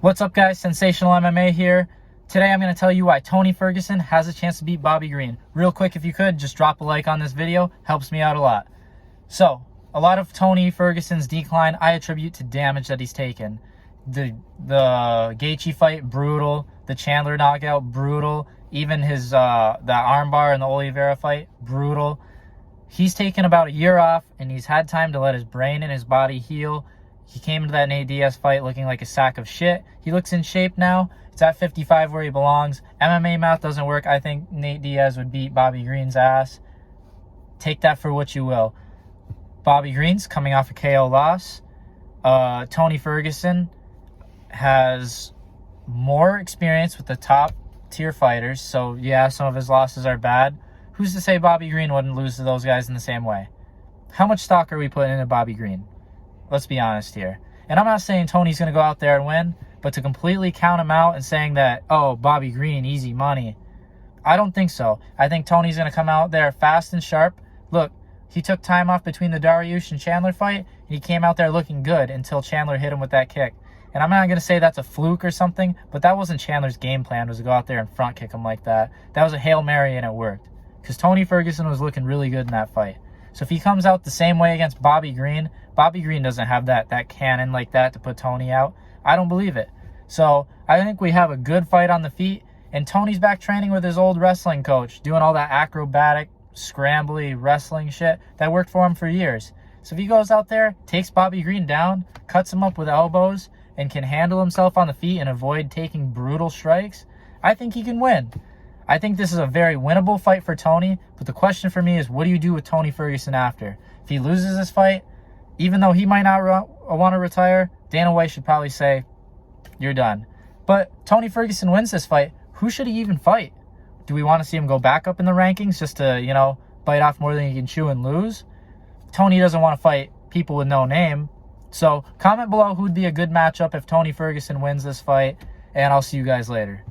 What's up, guys? Sensational MMA here. Today I'm going to tell you why Tony Ferguson has a chance to beat Bobby Green. Real quick, if you could, just drop a like on this video. Helps me out a lot. So, a lot of Tony Ferguson's decline I attribute to damage that he's taken. The Gaethje fight, brutal. The Chandler knockout, brutal. Even his the armbar in the Oliveira fight, brutal. He's taken about a year off, and he's had time to let his brain and his body heal. He came into that Nate Diaz fight looking like a sack of shit. He looks in shape now. It's at 55 where he belongs. MMA math doesn't work. I think Nate Diaz would beat Bobby Green's ass. Take that for what you will. Bobby Green's coming off a KO loss. Tony Ferguson has more experience with the top tier fighters. So, yeah, some of his losses are bad. Who's to say Bobby Green wouldn't lose to those guys in the same way? How much stock are we putting into Bobby Green? Let's be honest here. And I'm not saying Tony's going to go out there and win, but to completely count him out and saying that, oh, Bobby Green, easy money, I don't think so. I think Tony's going to come out there fast and sharp. Look, he took time off between the Dariush and Chandler fight, and he came out there looking good until Chandler hit him with that kick. And I'm not going to say that's a fluke or something, but that wasn't Chandler's game plan, was to go out there and front kick him like that. That was a Hail Mary, and it worked. Because Tony Ferguson was looking really good in that fight. So if he comes out the same way against Bobby Green doesn't have that cannon like that to put Tony out. I don't believe it. So I think we have a good fight on the feet. And Tony's back training with his old wrestling coach, doing all that acrobatic, scrambly wrestling shit that worked for him for years. So if he goes out there, takes Bobby Green down, cuts him up with elbows, and can handle himself on the feet and avoid taking brutal strikes, I think he can win. I think this is a very winnable fight for Tony, but the question for me is, what do you do with Tony Ferguson after? If he loses this fight, even though he might not want to retire, Dana White should probably say, you're done. But Tony Ferguson wins this fight, who should he even fight? Do we want to see him go back up in the rankings just to, bite off more than he can chew and lose? Tony doesn't want to fight people with no name. So comment below who'd be a good matchup if Tony Ferguson wins this fight, and I'll see you guys later.